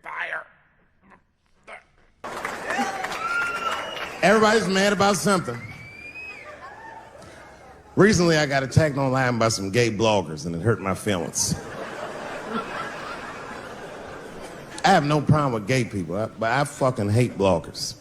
Fire. Everybody's mad about something. Recently, I got attacked online by some gay bloggers, and it hurt my feelings. I have no problem with gay people, but I fucking hate bloggers.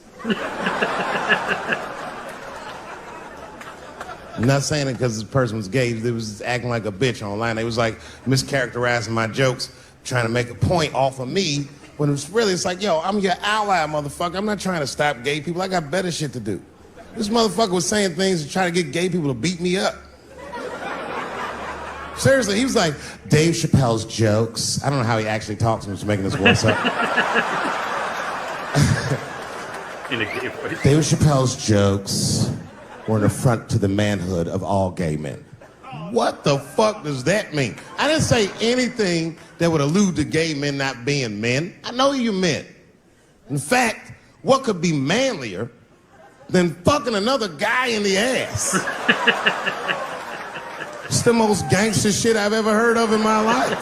I'm not saying it because this person was gay. They was acting like a bitch online. They was like mischaracterizing my jokes, trying to make a point off of me, when it's like, yo, I'm your ally, motherfucker. I'm not trying to stop gay people. I got better shit to do. This motherfucker was saying things to try to get gay people to beat me up. Seriously, he was like, Dave Chappelle's jokes. I don't know how he actually talks. I'm just making this voice up. In a gay voice. Dave Chappelle's jokes were an affront to the manhood of all gay men. What the fuck does that mean? I didn't say anything that would allude to gay men not being men. I know you men. In fact, what could be manlier than fucking another guy in the ass? It's the most gangster shit I've ever heard of in my life.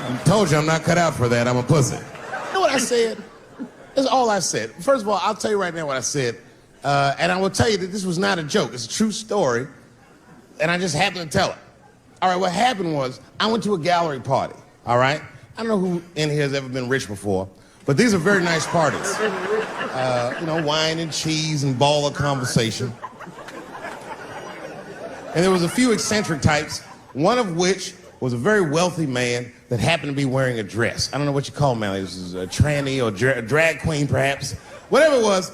I told you I'm not cut out for that. I'm a pussy. You know what I said? That's all I said. First of all, I'll tell you right now what I said. And I will tell you that this was not a joke. It's a true story. And I just happened to tell it. All right, what happened was I went to a gallery party, all right? I don't know who in here has ever been rich before, but these are very nice parties. You know, wine and cheese and ball of conversation. And there was a few eccentric types, one of which was a very wealthy man that happened to be wearing a dress. I don't know what you call him, man. This is a tranny or a drag queen, perhaps. Whatever it was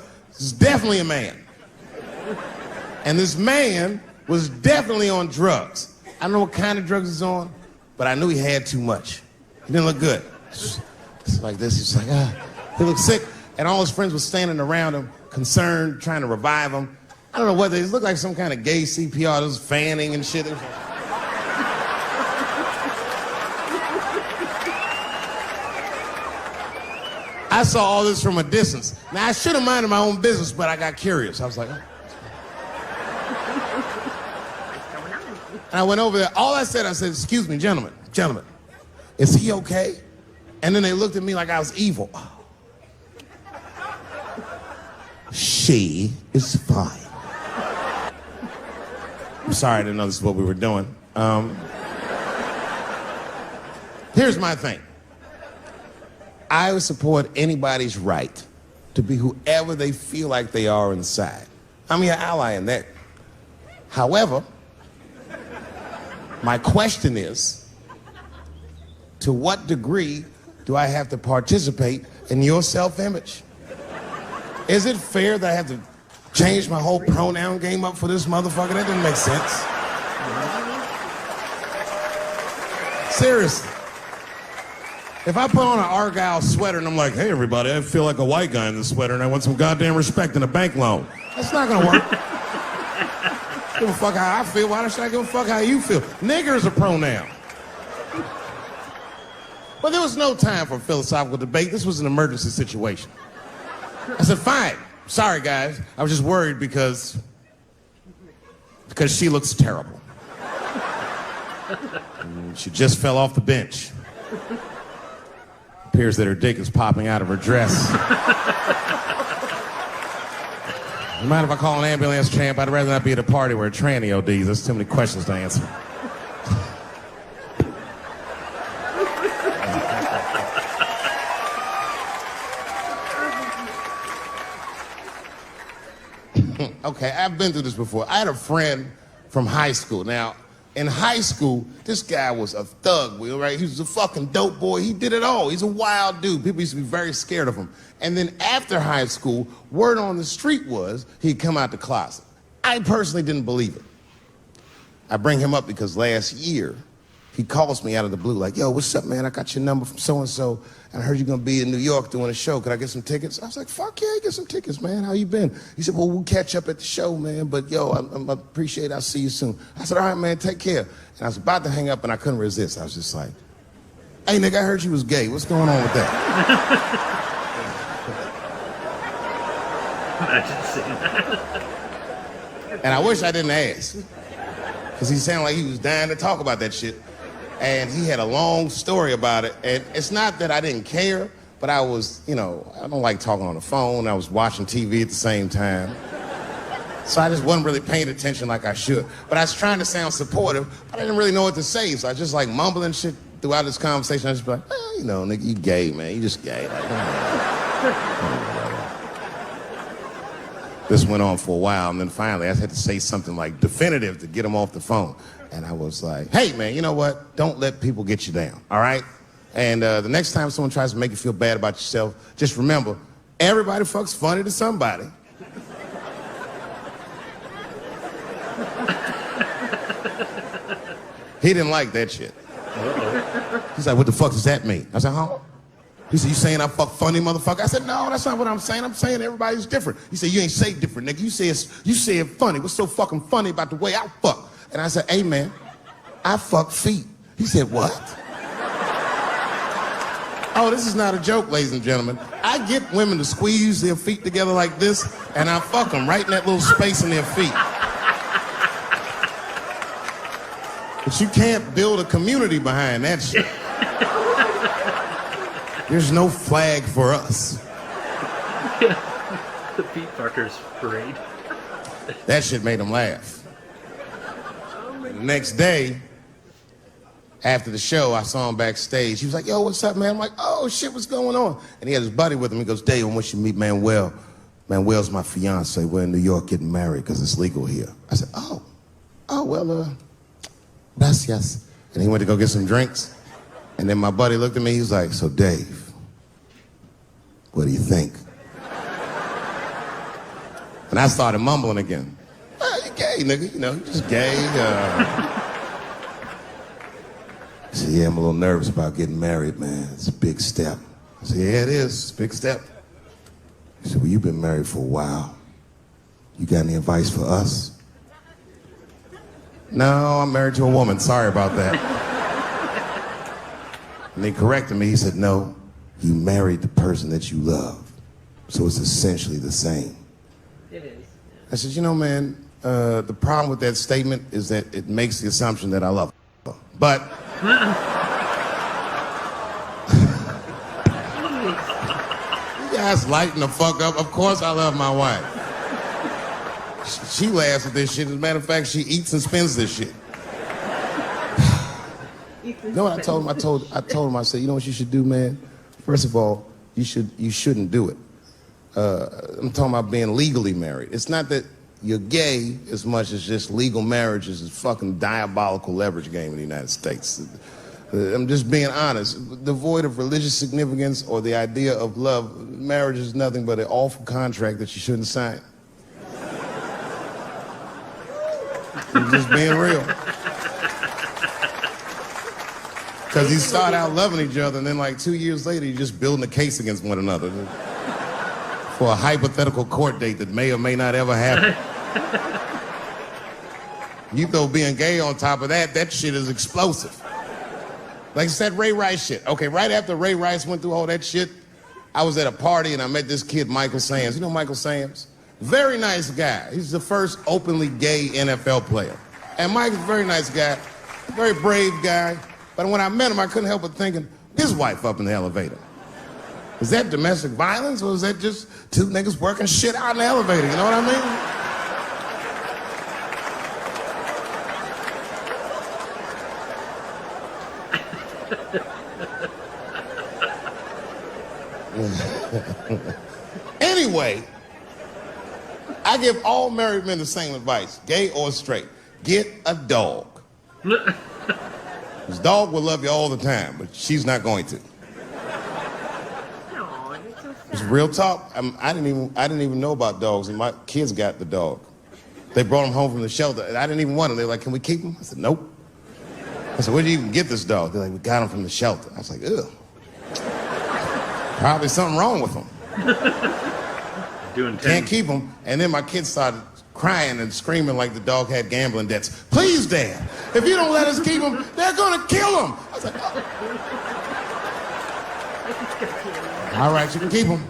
definitely a man. And this man was definitely on drugs. I don't know what kind of drugs he's on, but I knew he had too much. He didn't look good. It's like this. He's like, he looked sick. And all his friends were standing around him, concerned, trying to revive him. I don't know what they looked like, some kind of gay CPR. There was fanning and shit. I saw all this from a distance. Now, I should have minded my own business, but I got curious. I was like, oh. And I went over there. All I said, excuse me, gentlemen, is he okay? And then they looked at me like I was evil. She is fine. I'm sorry, I didn't know this is what we were doing. Here's my thing. I would support anybody's right to be whoever they feel like they are inside. I'm your ally in that. However, my question is, to what degree do I have to participate in your self-image? Is it fair that I have to change my whole pronoun game up for this motherfucker? That doesn't make sense. Seriously. If I put on an Argyle sweater and I'm like, hey, everybody, I feel like a white guy in this sweater and I want some goddamn respect and a bank loan. That's not gonna work. Give a fuck how I feel. Why should I give a fuck how you feel? Nigger is a pronoun. But there was no time for philosophical debate. This was an emergency situation. I said, fine. Sorry, guys. I was just worried because she looks terrible. And she just fell off the bench. Appears that her dick is popping out of her dress. You mind if I call an ambulance, champ? I'd rather not be at a party where a tranny ODs. There's too many questions to answer. Okay, I've been through this before. I had a friend from high school. Now, in high school, this guy was a thug, Will, right? He was a fucking dope boy. He did it all. He's a wild dude. People used to be very scared of him. And then after high school, word on the street was he'd come out the closet. I personally didn't believe it. I bring him up because last year, he calls me out of the blue like, yo, what's up, man? I got your number from so-and-so, and I heard you're gonna be in New York doing a show. Could I get some tickets? I was like, fuck yeah, get some tickets, man. How you been? He said, well, we'll catch up at the show, man, but yo, I appreciate it. I'll see you soon. I said, all right, man, take care. And I was about to hang up, and I couldn't resist. I was just like, hey, nigga, I heard you was gay. What's going on with that? Imagine seeing that. And I wish I didn't ask, because he sounded like he was dying to talk about that shit. And he had a long story about it. And it's not that I didn't care, but I was, I don't like talking on the phone. I was watching TV at the same time. So I just wasn't really paying attention like I should. But I was trying to sound supportive, but I didn't really know what to say. So I just like mumbling shit throughout this conversation. I just be like, nigga, you gay, man. You just gay. Like, This went on for a while, and then finally I had to say something like definitive to get him off the phone. And I was like, hey, man, you know what? Don't let people get you down, all right? And the next time someone tries to make you feel bad about yourself, just remember, everybody fucks funny to somebody. He didn't like that shit. He's like, what the fuck does that mean? I said, huh? He said, you saying I fuck funny, motherfucker? I said, no, that's not what I'm saying. I'm saying everybody's different. He said, you ain't say different, nigga. You say it funny. What's so fucking funny about the way I fuck? And I said, hey, man, I fuck feet. He said, what? Oh, this is not a joke, ladies and gentlemen. I get women to squeeze their feet together like this, and I fuck them right in that little space in their feet. But you can't build a community behind that shit. There's no flag for us. The feet fuckers parade. That shit made him laugh. The next day, after the show, I saw him backstage. He was like, yo, what's up, man? I'm like, oh, shit, what's going on? And he had his buddy with him. He goes, Dave, I want you to meet Manuel. Manuel's my fiance. We're in New York getting married because it's legal here. I said, well, gracias. And he went to go get some drinks. And then my buddy looked at me. He was like, so, Dave, what do you think? And I started mumbling again. You gay, nigga. You just gay. He said, yeah, I'm a little nervous about getting married, man. It's a big step. I said, yeah, it is. It's a big step. He said, well, you've been married for a while. You got any advice for us? No, I'm married to a woman. Sorry about that. And he corrected me. He said, no, you married the person that you love. So it's essentially the same. It is. I said, man, the problem with that statement is that it makes the assumption that I love her. But you guys lighten the fuck up. Of course I love my wife. She laughs at this shit. As a matter of fact, she eats and spends this shit. You know what I told him? I told him, I said, you know what you should do, man? First of all, you shouldn't do it. I'm talking about being legally married. It's not that you're gay as much as just legal marriage is a fucking diabolical leverage game in the United States. I'm just being honest. Devoid of religious significance or the idea of love, marriage is nothing but an awful contract that you shouldn't sign. I'm just being real. Because you start out loving each other, and then like 2 years later, you're just building a case against one another for a hypothetical court date that may or may not ever happen. You throw being gay on top of that, that shit is explosive. Like I said, Ray Rice shit. Okay, right after Ray Rice went through all that shit, I was at a party and I met this kid, Michael Samms. You know Michael Samms? Very nice guy. He's the first openly gay NFL player. And Mike's a very nice guy, a very brave guy. But when I met him, I couldn't help but thinking, his wife up in the elevator. Is that domestic violence, or is that just two niggas working shit out in the elevator? You know what I mean? Anyway, I give all married men the same advice, gay or straight. Get a dog. This dog will love you all the time, but she's not going to. Oh, you're so It's sad. real talk. I didn't even know about dogs, and my kids got the dog. They brought him home from the shelter, and I didn't even want him. They were like, can we keep him? I said, nope. I said, where'd you even get this dog? They're like, we got him from the shelter. I was like, ugh. Probably something wrong with him. Doing 10. Can't keep him. And then my kids started crying and screaming like the dog had gambling debts. Please, Dad, if you don't let us keep him, they're gonna kill him. I was like, oh. All right, you can keep him.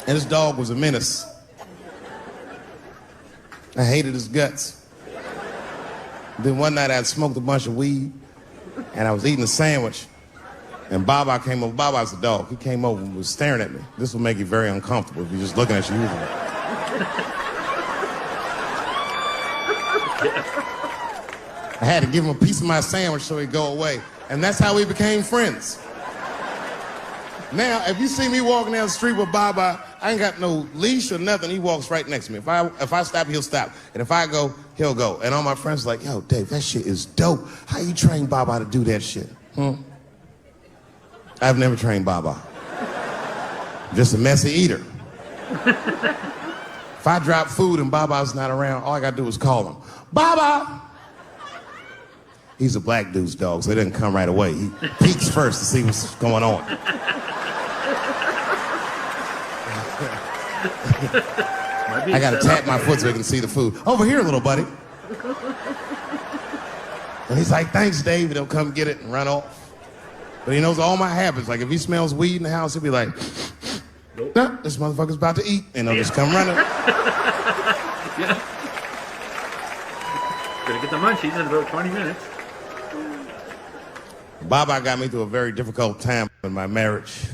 And this dog was a menace. I hated his guts. Then one night I'd smoked a bunch of weed, and I was eating a sandwich, and Baba came over. Baba's a dog. He came over and was staring at me. This will make you very uncomfortable if you're just looking at you. I had to give him a piece of my sandwich so he'd go away, and that's how we became friends. Now, if you see me walking down the street with Baba, I ain't got no leash or nothing. He walks right next to me. If I stop, he'll stop. And if I go, he'll go. And all my friends are like, yo, Dave, that shit is dope. How you train Baba to do that shit? I've never trained Baba. Just a messy eater. If I drop food and Baba's not around, all I gotta do is call him. Baba! He's a black dude's dog, so he doesn't come right away. He peeks first to see what's going on. I gotta tap my foot so he can see the food. Over here, little buddy. And he's like, thanks, Dave. He'll come get it and run off. But he knows all my habits. Like, if he smells weed in the house, he'll be like, nah, this motherfucker's about to eat. And he'll just come running. Yeah. Gonna get the munchies in about 20 minutes. Baba got me through a very difficult time in my marriage.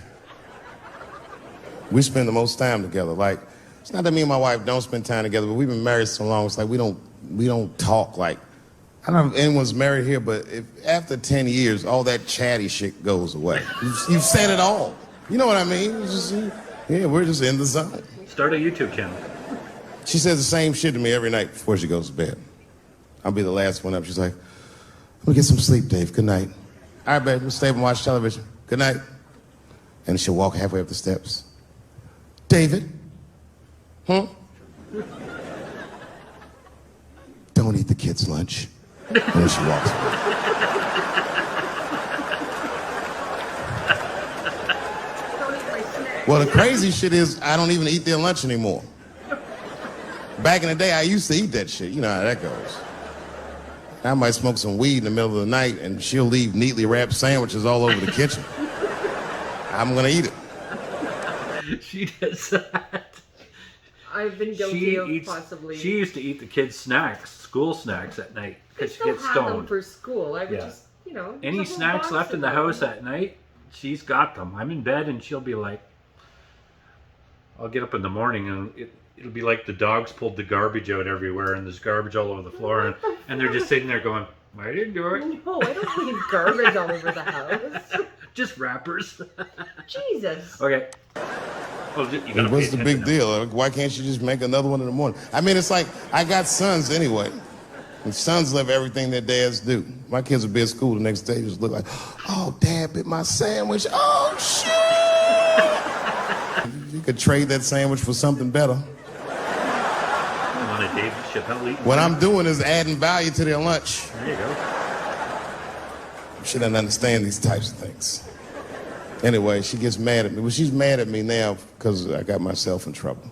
We spend the most time together. Like, it's not that me and my wife don't spend time together, but we've been married so long, it's like we don't talk. Like, I don't know if anyone's married here, but if after 10 years, all that chatty shit goes away. You've said it all. You know what I mean? We're just in the zone. Start a YouTube channel. She says the same shit to me every night before she goes to bed. I'll be the last one up. She's like, I'm gonna get some sleep, Dave. Good night. All right, babe, we'll stay up and watch television. Good night. And she'll walk halfway up the steps. David? Don't eat the kids' lunch. And then she walks away. Well, the crazy shit is I don't even eat their lunch anymore. Back in the day, I used to eat that shit. You know how that goes. I might smoke some weed in the middle of the night, and she'll leave neatly wrapped sandwiches all over the kitchen. I'm gonna eat it. She does that. I've been guilty of possibly. She used to eat the kids' snacks, school snacks at night, because she gets had them stoned. for school. I would just, Any snacks left in the house at night, she's got them. I'm in bed, and she'll be like, I'll get up in the morning, and it'll be like the dogs pulled the garbage out everywhere, and there's garbage all over the floor, and they're just sitting there going, I didn't do it. No, I don't leave garbage all over the house. Just wrappers. Jesus. Okay. Oh, What's the big deal? Why can't you just make another one in the morning? I mean, it's like, I got sons anyway. And sons love everything their dads do. My kids would be at school the next day, just look like, oh, Dad bit my sandwich. Oh, shit. You could trade that sandwich for something better. Want a Dave Chappelle eating? What I'm doing is adding value to their lunch. There you go. She doesn't understand these types of things. Anyway, she gets mad at me. Well, she's mad at me now because I got myself in trouble.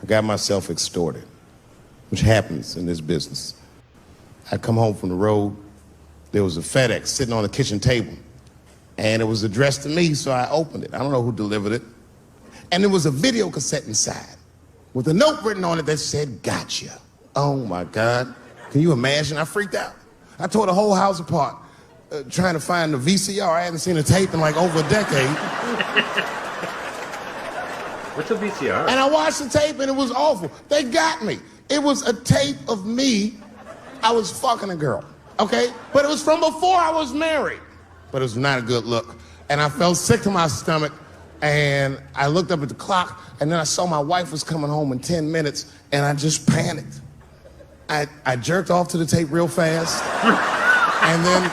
I got myself extorted, which happens in this business. I come home from the road. There was a FedEx sitting on the kitchen table, and it was addressed to me, so I opened it. I don't know who delivered it. And there was a video cassette inside with a note written on it that said, gotcha. Oh, my God. Can you imagine? I freaked out. I tore the whole house apart. Trying to find the VCR. I hadn't seen a tape in like over a decade. What's a VCR? And I watched the tape and it was awful. They got me. It was a tape of me. I was fucking a girl, okay? But it was from before I was married. But it was not a good look. And I felt sick to my stomach and I looked up at the clock and then I saw my wife was coming home in 10 minutes and I just panicked. I jerked off to the tape real fast and then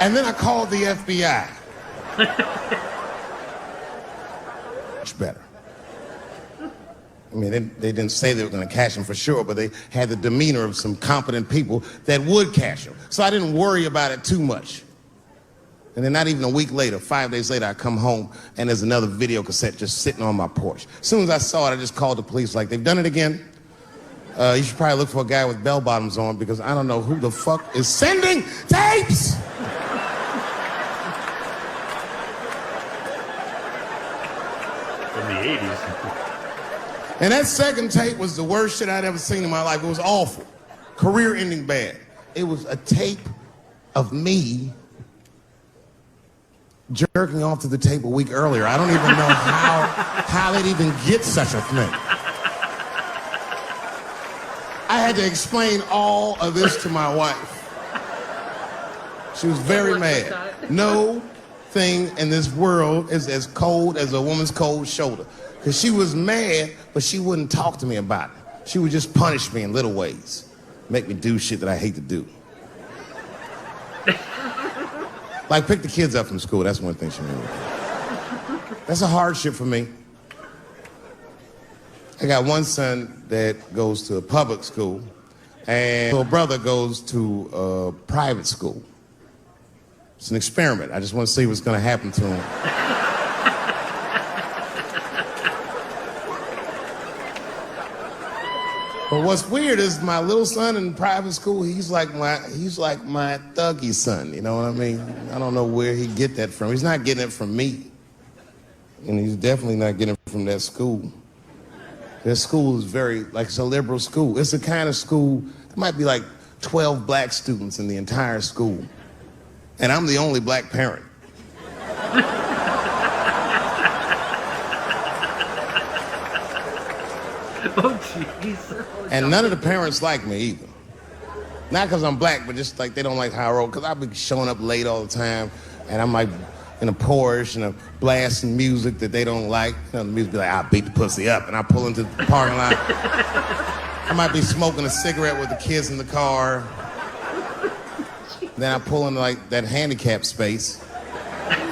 and then I called the FBI. Much better. I mean, they didn't say they were going to cash him for sure, but they had the demeanor of some competent people that would cash him. So I didn't worry about it too much. And then not even a week later, 5 days later, I come home and there's another video cassette just sitting on my porch. As soon as I saw it, I just called the police like, they've done it again. You should probably look for a guy with bell bottoms on because I don't know who the fuck is sending tapes. From the 80s. And that second tape was the worst shit I'd ever seen in my life. It was awful. Career-ending bad. It was a tape of me jerking off to the tape a week earlier. I don't even know how they'd even get such a thing. I had to explain all of this to my wife. She was very mad. No thing in this world is as cold as a woman's cold shoulder. Because she was mad, but she wouldn't talk to me about it. She would just punish me in little ways. Make me do shit that I hate to do. Like pick the kids up from school. That's one thing she made me do. That's a hardship for me. I got one son that goes to a public school, and little brother goes to a private school. It's an experiment. I just want to see what's going to happen to him. But what's weird is my little son in private school, he's like my thuggy son, you know what I mean? I don't know where he get that from. He's not getting it from me. And he's definitely not getting it from that school. That school is it's a liberal school. It's the kind of school, there might be like 12 black students in the entire school. And I'm the only black parent. Oh, jeez. And none of the parents like me either. Not because I'm black, but just like they don't like how I roll. Because I be showing up late all the time, and I'm like in a Porsche and a blasting music that they don't like. You know, the music be like, I'll beat the pussy up. And I pull into the parking lot. I might be smoking a cigarette with the kids in the car. Then I pull into like that handicap space.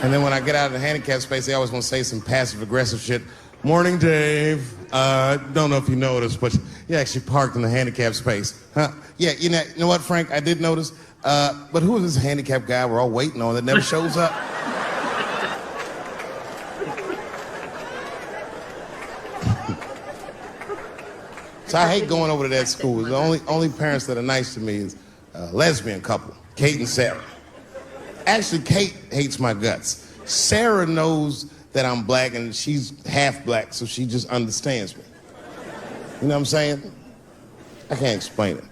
And then when I get out of the handicap space, they always want to say some passive aggressive shit. Morning, Dave. Don't know if you noticed, but you actually parked in the handicap space. Huh? Yeah, you know what, Frank? I did notice. But who is this handicap guy we're all waiting on that never shows up? So I hate going over to that school. The only parents that are nice to me is a lesbian couple, Kate and Sarah. Actually, Kate hates my guts. Sarah knows that I'm black and she's half black, so she just understands me. You know what I'm saying? I can't explain it.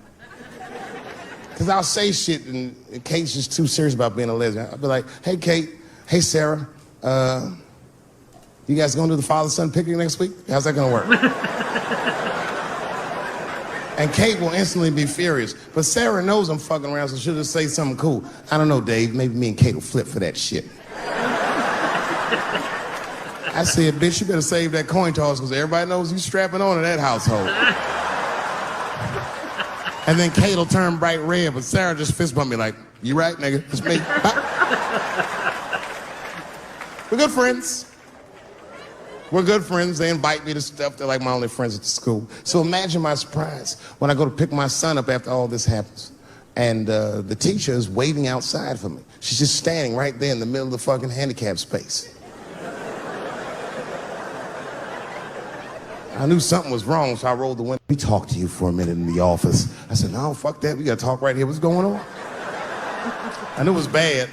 Because I'll say shit and Kate's just too serious about being a lesbian. I'll be like, hey, Kate, hey, Sarah, you guys gonna do the father-son picnic next week? How's that gonna work? And Kate will instantly be furious. But Sarah knows I'm fucking around, so she'll just say something cool. I don't know, Dave, maybe me and Kate will flip for that shit. I said, bitch, you better save that coin toss because everybody knows you strapping on in that household. And then Kate will turn bright red, but Sarah just fist bump me like, you right, nigga? It's me. We're good friends. We're good friends. They invite me to stuff. They're like my only friends at the school. So imagine my surprise when I go to pick my son up after all this happens. And the teacher is waiting outside for me. She's just standing right there in the middle of the fucking handicap space. I knew something was wrong, so I rolled the window. We talked to you for a minute in the office. I said, no, fuck that. We got to talk right here. What's going on? I knew it was bad.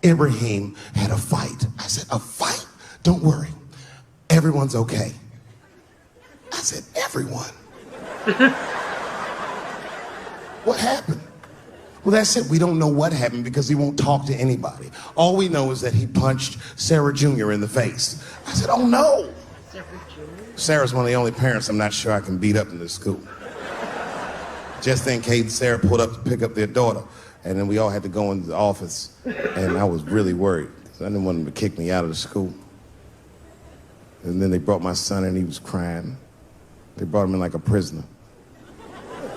Ibrahim had a fight. I said, a fight? Don't worry. Everyone's okay. I said, everyone? What happened? Well, that's it. We don't know what happened because he won't talk to anybody. All we know is that he punched Sarah Jr. in the face. I said, oh no. Sarah Jr.? Sarah's one of the only parents I'm not sure I can beat up in this school. Just then, Kate and Sarah pulled up to pick up their daughter. And then we all had to go into the office. And I was really worried. I didn't want them to kick me out of the school. And then they brought my son in, he was crying. They brought him in like a prisoner.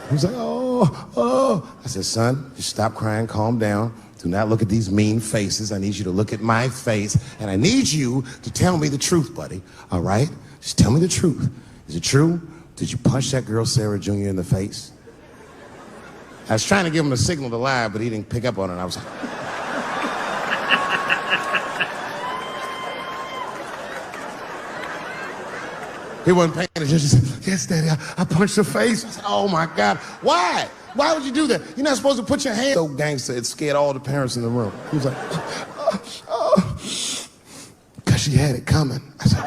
He was like, oh. I said, son, just stop crying, calm down. Do not look at these mean faces. I need you to look at my face. And I need you to tell me the truth, buddy. All right? Just tell me the truth. Is it true? Did you punch that girl, Sarah Jr., in the face? I was trying to give him a signal to lie, but he didn't pick up on it. I was like... He wasn't paying attention. He said, yes, Daddy, I punched her face. I said, oh, my God. Why? Why would you do that? You're not supposed to put your hand... So gangster, it scared all the parents in the room. He was like, because she had it coming. I said,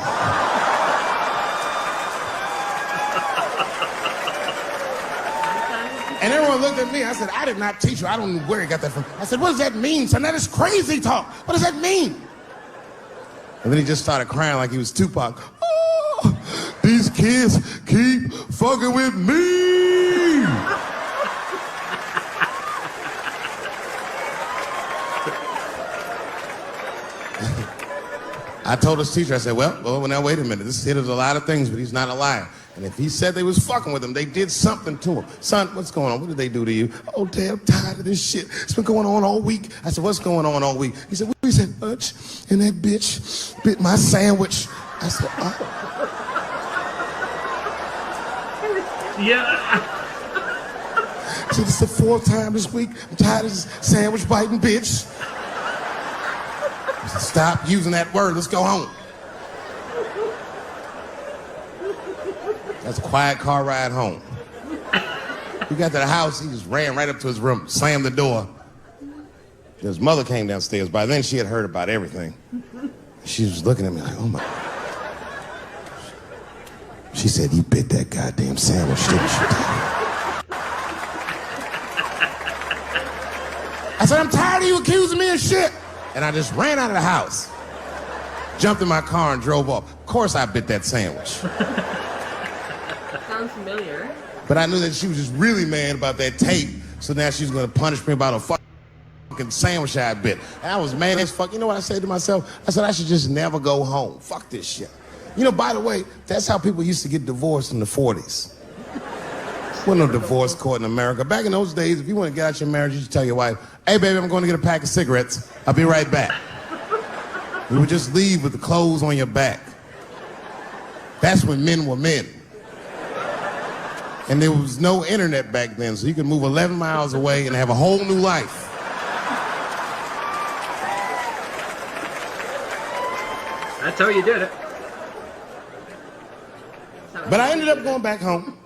grandma looked at me. I said, I did not teach you. I don't know where you got that from. I said, what does that mean, son? That is crazy talk. What does that mean? And then he just started crying like he was Tupac. Oh, these kids keep fucking with me. I told his teacher, I said, well, now wait a minute. This kid is a lot of things, but he's not a liar. And if he said they was fucking with him, they did something to him. Son, what's going on? What did they do to you? Oh, Dad, I'm tired of this shit. It's been going on all week. I said, what's going on all week? He said, we said lunch, and that bitch bit my sandwich. I said, oh. Yeah. He said, it's the fourth time this week. I'm tired of this sandwich biting bitch. I said, stop using that word. Let's go home. That's a quiet car ride home. We got to the house, he just ran right up to his room, slammed the door. His mother came downstairs. By then, she had heard about everything. She was looking at me like, oh my. She said, you bit that goddamn sandwich, didn't you? I said, I'm tired of you accusing me of shit. And I just ran out of the house, jumped in my car and drove off. Of course I bit that sandwich. Sounds familiar. But I knew that she was just really mad about that tape, so now she's gonna punish me about a fucking sandwich I bit. And I was mad as fuck. You know what I said to myself? I said, I should just never go home. Fuck this shit. You know, by the way, that's how people used to get divorced in the 40s. There wasn't no divorce court in America. Back in those days, if you want to get out your marriage, you just tell your wife, hey, baby, I'm going to get a pack of cigarettes. I'll be right back. You would just leave with the clothes on your back. That's when men were men. And there was no internet back then, so you could move 11 miles away and have a whole new life. That's how you did it. But I ended up going back home.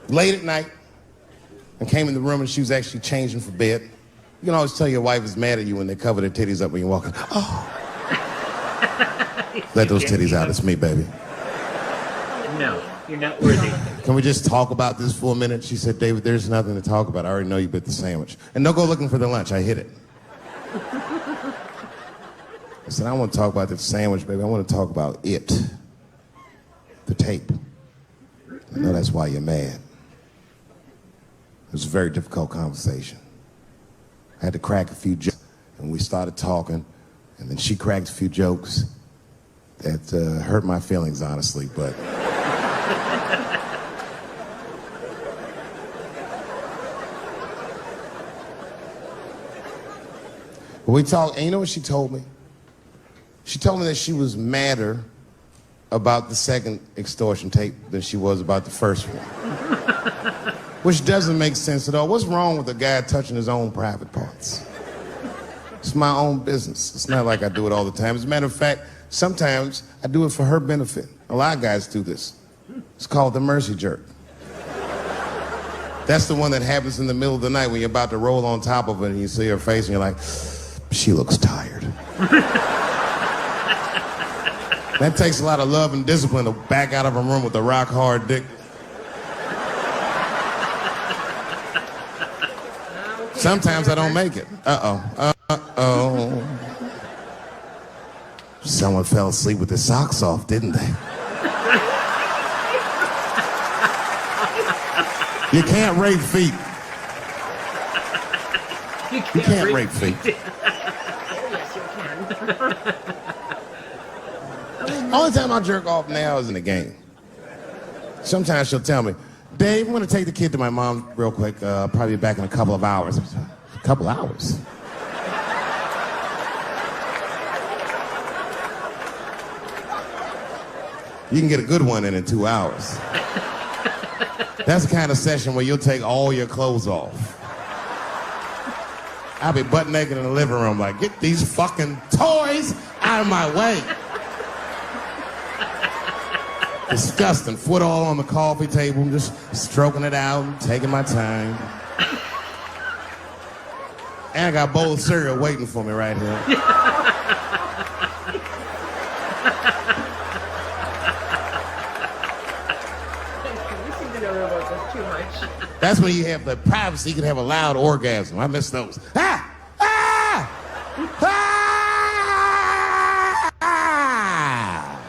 Late at night, I came in the room and she was actually changing for bed. You can always tell your wife is mad at you when they cover their titties up when you're walking. Oh. Let those titties out. It's me, baby. No, you're not worthy. Can we just talk about this for a minute? She said, David, there's nothing to talk about. I already know you bit the sandwich. And don't go looking for the lunch. I hid it. I said, I don't want to talk about the sandwich, baby. I want to talk about it. The tape. I know that's why you're mad. It was a very difficult conversation. I had to crack a few jokes, and we started talking, and then she cracked a few jokes that hurt my feelings, honestly, but... we talked, and you know what she told me? She told me that she was madder about the second extortion tape than she was about the first one. Which doesn't make sense at all. What's wrong with a guy touching his own private parts? It's my own business. It's not like I do it all the time. As a matter of fact, sometimes I do it for her benefit. A lot of guys do this. It's called the mercy jerk. That's the one that happens in the middle of the night when you're about to roll on top of her and you see her face and you're like, she looks tired. That takes a lot of love and discipline to back out of a room with a rock hard dick. Sometimes I don't make it. Uh-oh. Someone fell asleep with their socks off, didn't they? You can't rape feet. You can't rape feet. Yes, you can. Only time I jerk off now is in the game. Sometimes she'll tell me, Dave, I'm going to take the kid to my mom real quick. Probably be back in a couple of hours. A couple hours? You can get a good one in 2 hours. That's the kind of session where you'll take all your clothes off. I'll be butt naked in the living room like, get these fucking toys out of my way. Disgusting. Foot all on the coffee table, just stroking it out, taking my time. And I got a bowl of cereal waiting for me right here. We seem to know about That's when you have the privacy. You can have a loud orgasm. I miss those. Ah! Ah! Ah!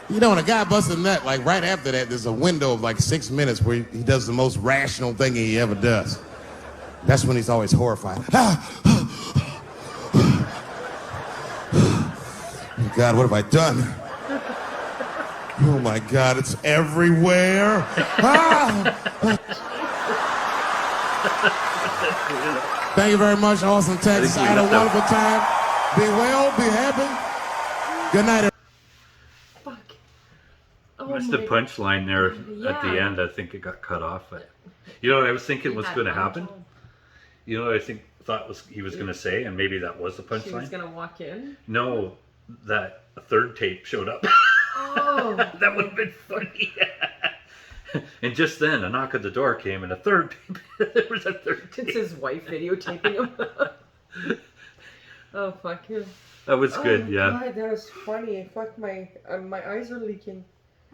You know, when a guy busts a nut, like right after that, there's a window of like 6 minutes where he does the most rational thing he ever does. That's when he's always horrified. Ah! Oh God, what have I done? Oh my God, it's everywhere. Ah! Thank you very much, Austin, Texas. I had a wonderful time. Be well, be happy. Good night, Fuck. Oh Missed my the punchline there at the Yeah. end. I think it got cut off. But you know what I was thinking was That going to one happen? told. You know what I thought he was going to say, and maybe that was the She was punchline? gonna walk in. No, that a third tape showed up. Oh. That would have been funny. And just then, a knock at the door came, and a third tape. There was a third tape. It's his wife videotaping him. Oh fuck him. That was good, Oh, yeah. God, that was funny. Fuck, my eyes are leaking.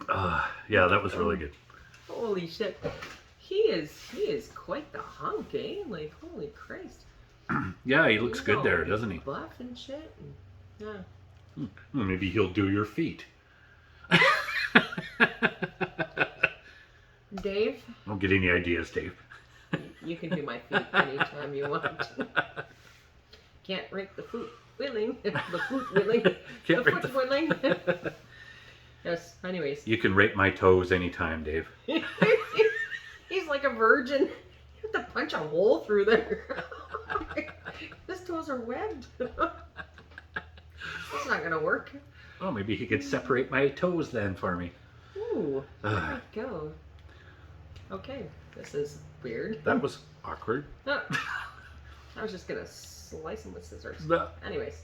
Yeah, that was really good. Holy shit. He is quite the hunk, eh? Like, holy Christ. Yeah, he looks You good know, there, doesn't he? Buff and shit. And, yeah. Well, maybe he'll do your feet. Dave, Don't get any ideas, Dave. you can do my feet anytime you want. Can't rake the foot willing. The foot willing. Can't The rake foot willing. Yes, anyways. You can rake my toes anytime, Dave. He's like a virgin. You have to punch a hole through there. His toes are webbed. That's not gonna work. Well, maybe he could separate my toes then for me. Ooh, there we go. Okay, this is weird. That was awkward. I was just gonna slice him with scissors. But Anyways.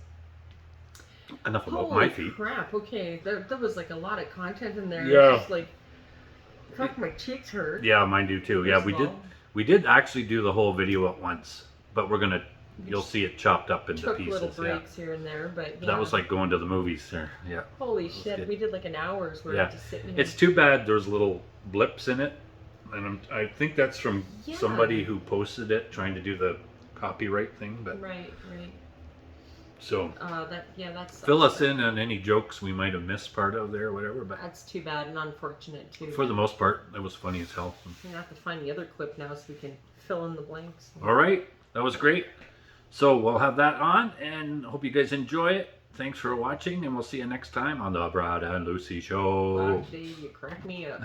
enough about Holy my feet. crap, okay. There was like a lot of content in there. Yeah. It's just like, fuck, my cheeks hurt. Yeah, mine do too. Yeah, First of all. we did actually do the whole video at once, but you'll see it chopped up into Took pieces. little breaks here and there, but yeah. That was like going to the movies there. Yeah. Holy was shit, good. we did like an hour's worth Yeah. just sitting here. It's too bad there's little blips in it, and I think that's from Yeah. somebody who posted it trying to do the copyright thing. But Right. so That's fill us in on any jokes we might have missed part of there, or whatever. But That's too bad and unfortunate too. for the most part, it was funny as hell. We're gonna have to find the other clip now so we can fill in the blanks. All right, that was great. So we'll have that on, and hope you guys enjoy it. Thanks for watching, and we'll see you next time on the Brad and Lucy Show. Wow, Dave, you crack me up.